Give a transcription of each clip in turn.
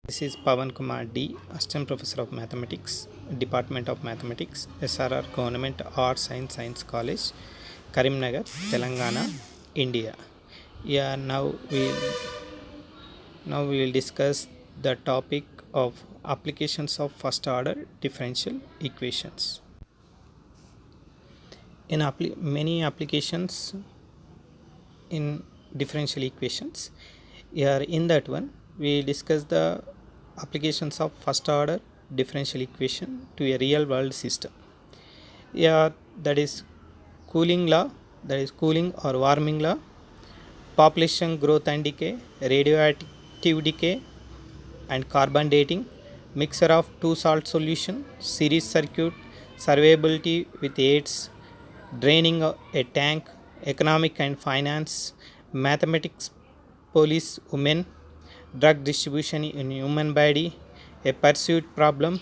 This is Pavan Kumar D, Assistant Professor of Mathematics, Department of Mathematics, SRR Government Arts and Science College, Karimnagar, Telangana, India. Yeah, now we will discuss the topic of applications of first order differential equations. In many applications in differential equations, here in that one we discuss the applications of first order differential equation to a real world system. Yeah, that is cooling law, that is cooling or warming law, population growth and decay, radioactive decay and carbon dating, mixture of two salt solution, series circuit, survivability with AIDS, draining a tank, economic and finance, mathematics, police women, drug distribution in human body, a pursuit problem,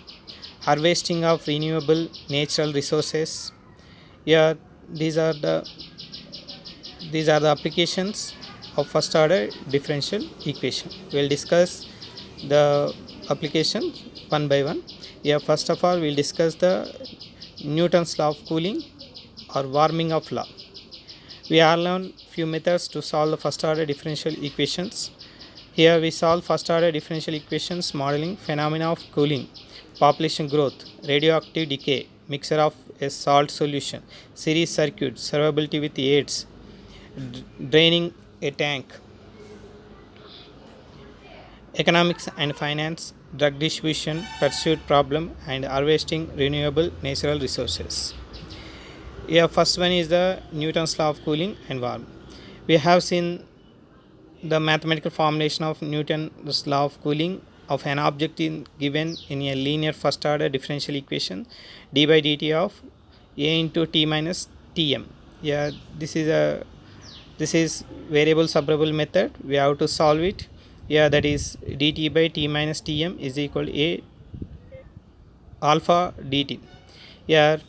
harvesting of renewable natural resources. Yeah, these are the applications of first order differential equation. We'll discuss the application one by one. Yeah, first of all we'll discuss the Newton's law of cooling or warming of law. We have learned few methods to solve the first order differential equations. Here we solve first order differential equations modeling phenomena of cooling, population growth, radioactive decay, mixture of a salt solution, series circuit, survivability with AIDS, draining a tank, economics and finance, drug distribution, pursuit problem, and harvesting renewable natural resources. Yeah, first one is the Newton's law of cooling and warming. We have seen the mathematical formulation of Newton's law of cooling of an object given in a linear first order differential equation d by dt of a into t minus tm. Yeah, this is variable separable method. We have to solve it. Yeah, that is dt by t minus tm is equal to a alpha dt. Here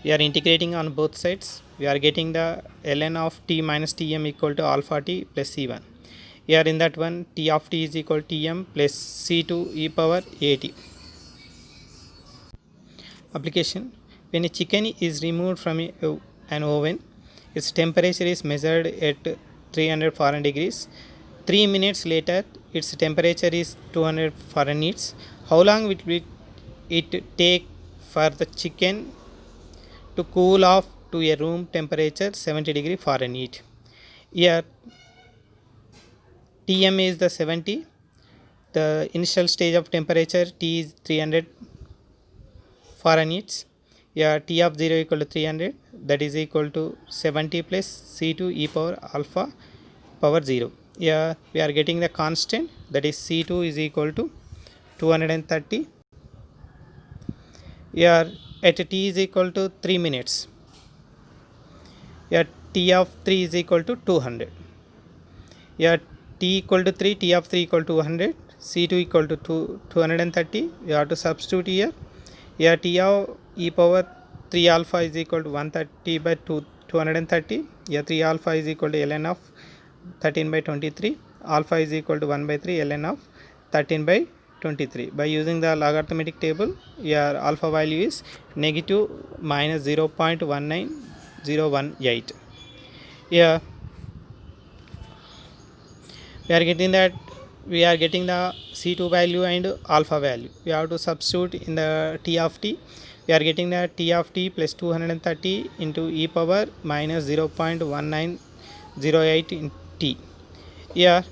we are integrating on both sides. We are getting the ln of t minus tm equal to alpha t plus c1. Here in that one t of t is equal to tm plus c2 e power at. Application: when a chicken is removed from an oven, its temperature is measured at 300 Fahrenheit degrees. 3 minutes later, its temperature is 200 Fahrenheit. How long will it take for the chicken to cool off to a room temperature 70 degree Fahrenheit? Here Tm is the 70. The initial stage of temperature T is 300 Fahrenheit. Yeah, T of 0 equal to 300, that is equal to 70 plus C2 e power alpha power 0. Yeah, we are getting the constant, that is C2 is equal to 230. Yeah, at T is equal to 3 minutes. Yeah, T of 3 is equal to 200. Yeah, T equal to 3, T of 3 equal to 100, C2 equal to 230. We have to substitute here. Here T of e power 3 alpha is equal to 130 by 230. Here 3 alpha is equal to ln of 13 by 23. Alpha is equal to 1 by 3 ln of 13 by 23. By using the logarithmic table, here alpha value is negative minus 0.19018. Here we are getting the C2 value and alpha value. We have to substitute in the T of t. We are getting the T of t plus 230 into e power minus 0.1908 in t. Here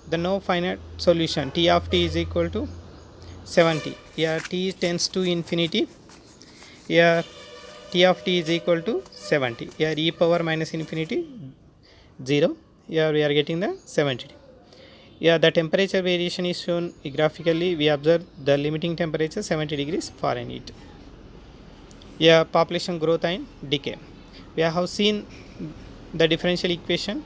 the no finite solution T of t is equal to 70. Here t tends to infinity. Here T of t is equal to 70. Here e power minus infinity 0. Here we are getting the 70. Yeah, the temperature variation is shown graphically. We observe the limiting temperature 70 degrees Fahrenheit. Yeah, population growth and decay. We have seen the differential equation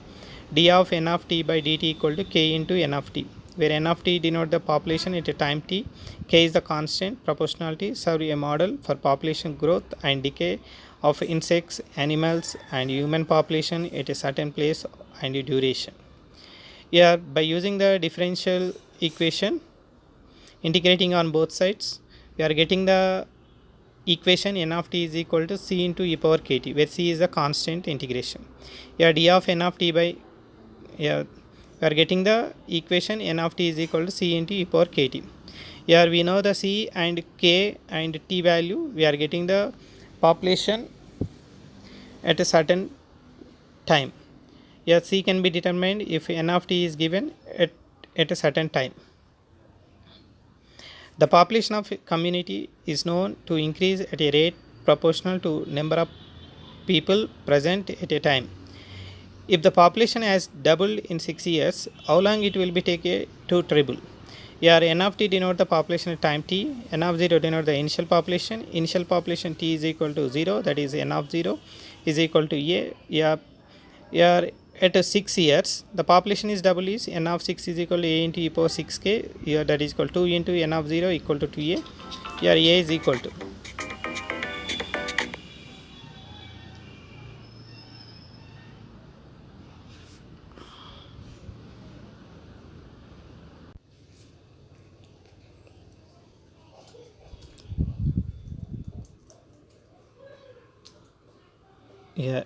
d of n of t by dt equal to k into n of t, where n of t denote the population at a time t, k is the constant proportionality, serve a model for population growth and decay of insects, animals and human population at a certain place and duration. Here by using the differential equation, Integrating on both sides, we are getting the equation n of t is equal to c into e power kt, where c is the constant integration. Here d of n of t by, here we are getting the equation n of t is equal to c into e power kt. Here we know the c and k and t value. We are getting the population at a certain time. Here c can be determined if n of t is given at a certain time. The population of a community is known to increase at a rate proportional to number of people present at a time. If the population has doubled in 6 years, how long it will be taken to triple? Here n of t denote the population at time t, n of 0 denote the initial population. Initial population t is equal to 0, that is n of 0 is equal to a. Here at 6 years, the population is double, is n of 6 is equal to a into e power 6k. Here that is equal to 2 into n of 0 equal to 2a. Here a is equal to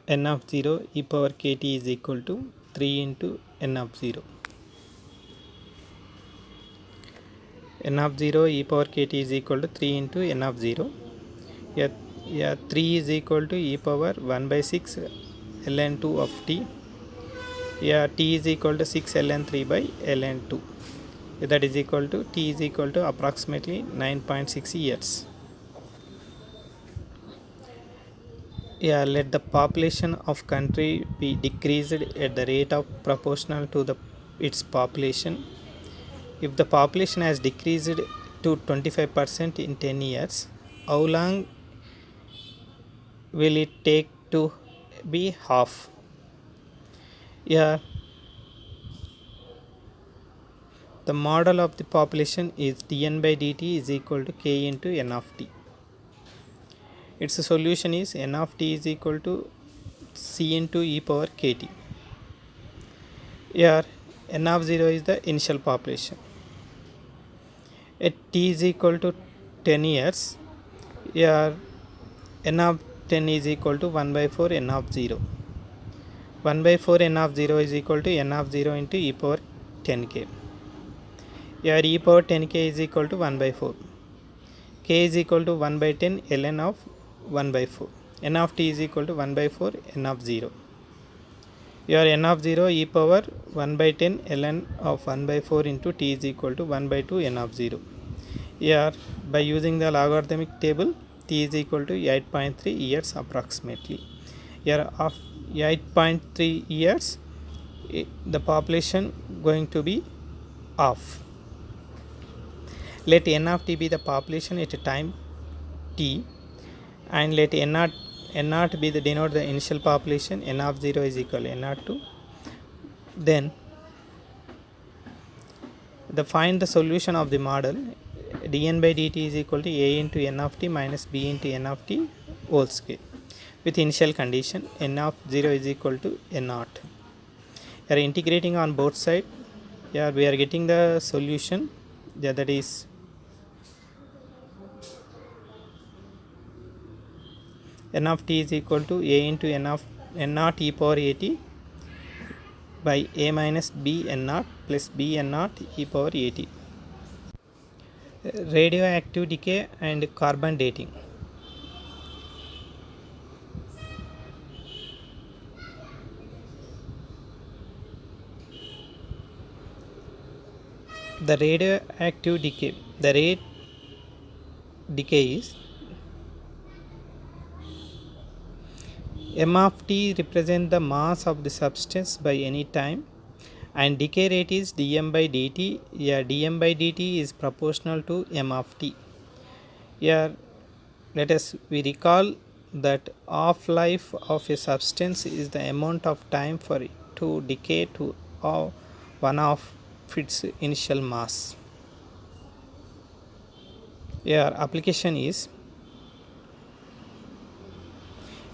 n of 0 e power kt is equal to 3 into n of 0. n of 0 e power kt is equal to 3 into n of 0. Here 3 is equal to e power 1 by 6 ln 2 of t. Here t is equal to 6 ln 3 by ln 2. That is equal to t is equal to approximately 9.6 years. Yeah, let the population of country be decreased at the rate of proportional to its population. If the population has decreased to 25% in 10 years, how long will it take to be half? Yeah, the model of the population is dn by dt is equal to k into n of t. Its solution is n of t is equal to c into e power kt. Here n of 0 is the initial population. At t is equal to 10 years, here n of 10 is equal to 1 by 4 n of 0. 1 by 4 n of 0 is equal to n of 0 into e power 10k. Here e power 10k is equal to 1 by 4. K is equal to 1 by 10 ln of 1 by 4. N of t is equal to 1 by 4 n of 0. Here n of 0 e power 1 by 10 ln of 1 by 4 into t is equal to 1 by 2 n of 0. Here by using the logarithmic table, t is equal to 8.3 years approximately. Here of 8.3 years, the population going to be half. Let n of t be the population at a time t, and let n naught be the denote the initial population. N of 0 is equal to n naught 2. Then find the solution of the model. dn by dt is equal to a into n of t minus b into n of t whole square with initial condition n of 0 is equal to n naught. We are integrating on both sides. Here we are getting the solution, that is n of t is equal to a into n of n naught e power at by a minus b n naught plus b n naught e power at. Radioactive decay and carbon dating. The radioactive decay, the rate decay is m of t represent the mass of the substance by any time, and decay rate is dm by dt. Here dm by dt is proportional to m of t. Here let us we recall that half-life of a substance is the amount of time for it to decay to one of its initial mass. Here application is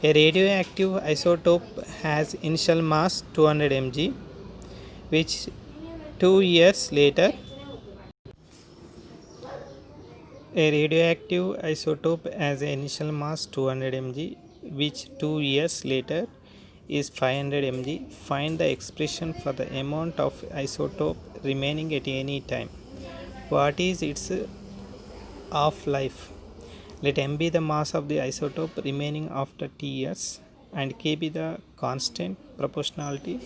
a radioactive isotope has initial mass 200 mg, which 2 years later A radioactive isotope has an initial mass 200 mg, which 2 years later is 500 mg. Find the expression for the amount of isotope remaining at any time. What is its half-life? Let m be the mass of the isotope remaining after t years and k be the constant proportionality.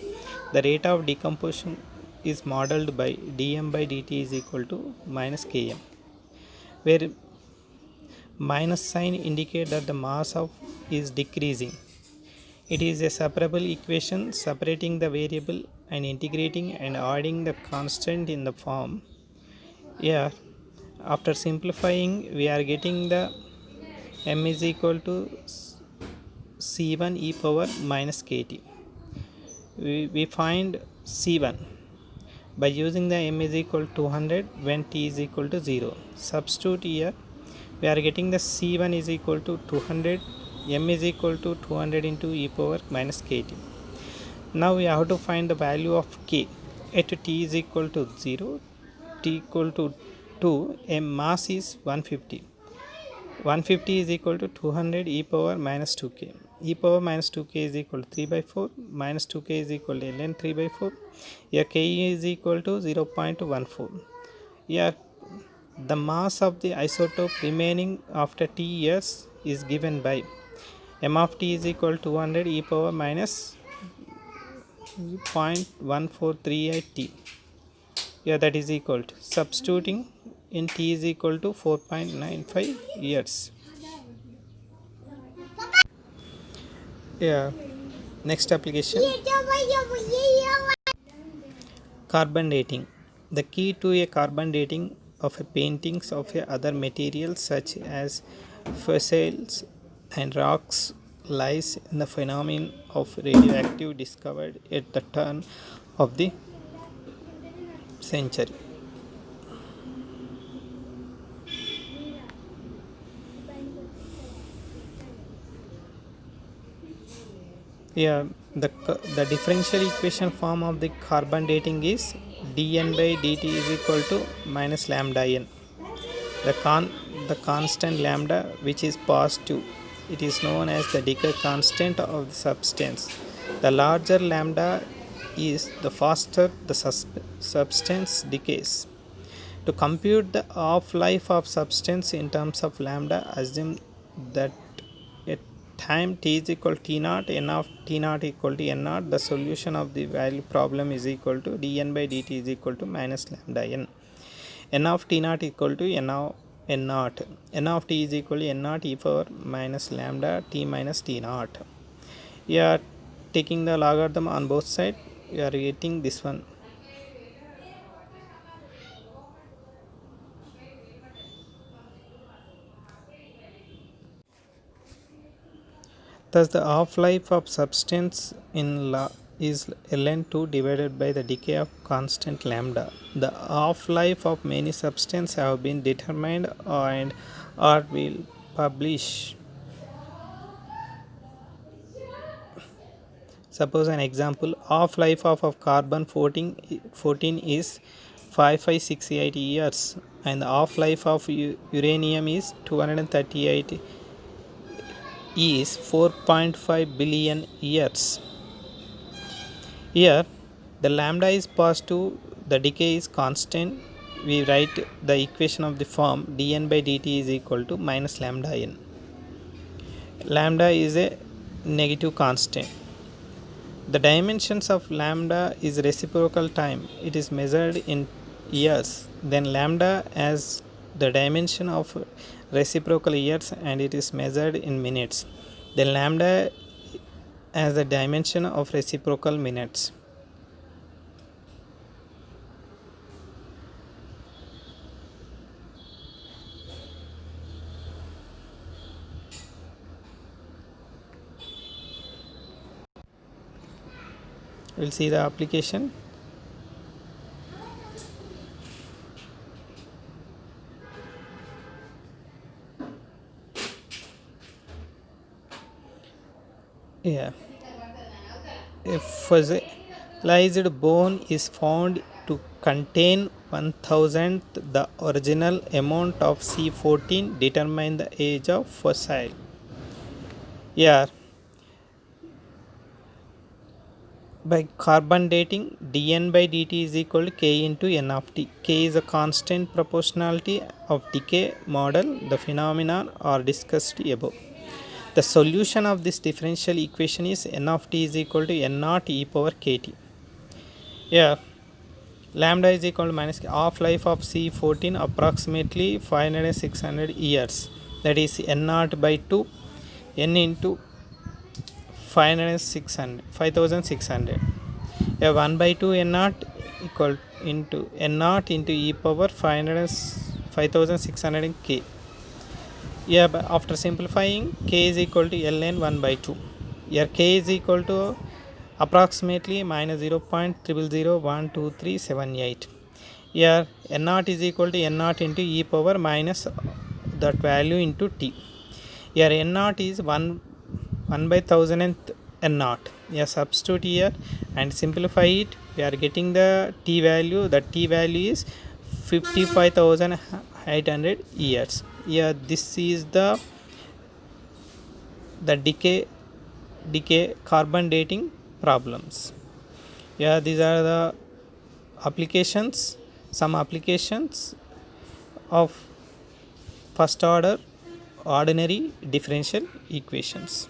The rate of decomposition is modeled by dm by dt is equal to minus km, where minus sign indicate that the mass of is decreasing. It is a separable equation separating the variable and integrating and adding the constant in the form. Here, after simplifying, we are getting the m is equal to c1 e power minus kt. We find c1 by using the m is equal to 200 when t is equal to 0. Substitute here, we are getting the c1 is equal to 200, m is equal to 200 into e power minus kt. Now we have to find the value of k at t is equal to 0, t equal to 2, m mass is 150. 150 is equal to 200 e power minus 2k. E power minus 2k is equal to 3 by 4, minus 2k is equal to ln 3 by 4. Here k is equal to 0.14. Here the mass of the isotope remaining after t years is given by m of t is equal to 200 e power minus 0.1438 t. Here that is equal to, substituting in t is equal to 4.95 years. Yeah. Next application, carbon dating. The key to a carbon dating of a paintings of a other materials such as fossils and rocks lies in the phenomenon of radioactive discovered at the turn of the century. Yeah, the differential equation form of the carbon dating is dn by dt is equal to minus lambda n. The the constant lambda, which is positive, it is known as the decay constant of the substance. The larger lambda is, the faster the substance decays. To compute the half-life of substance in terms of lambda, assume that at time t is equal to t naught, n of t naught equal to n naught, the solution of the value problem is equal to dn by dt is equal to minus lambda n. N of t naught equal to n of n naught. N of t is equal to n naught e power minus lambda t minus t naught. We are taking the logarithm on both sides. We are getting this one. Thus, the half-life of substance in is ln2 divided by the decay of constant lambda. The half-life of many substances have been determined and or will publish. Suppose an example, half-life of carbon 14 is 5568 years and the half-life of uranium is 238 is 4.5 billion years. Here the lambda is positive, the decay is constant. We write the equation of the form dn by dt is equal to minus lambda n. Lambda is a negative constant. The dimensions of lambda is reciprocal time. It is measured in years. Then lambda has the dimension of reciprocal years and it is measured in minutes. Then lambda has the dimension of reciprocal minutes. We'll see the application. Yeah. A fossilized bone is found to contain 1,000th the original amount of C14, determine the age of fossil. Here by carbon dating, dN by dt is equal to k into n of t. K is a constant proportionality of decay model. The phenomenon are discussed above. The solution of this differential equation is n of t is equal to n naught e power kt. Here lambda is equal to minus half-life of C14 approximately 500 and 600 years, that is n naught by 2 n into 500 and 600 5600. 1 by 2 n naught equal into n naught into e power 500 and 5600 in k. Yeah, but after simplifying, k is equal to ln 1 by 2. Here k is equal to approximately minus 0.00012378. Here n naught is equal to n naught into e power minus that value into t. Here n naught is 1 by 1000 and n naught. Here substitute here and simplify it. We are getting the t value. The t value is 55,800 years. Here this is the decay carbon dating problems. Yeah, these are the applications, some applications of first order ordinary differential equations.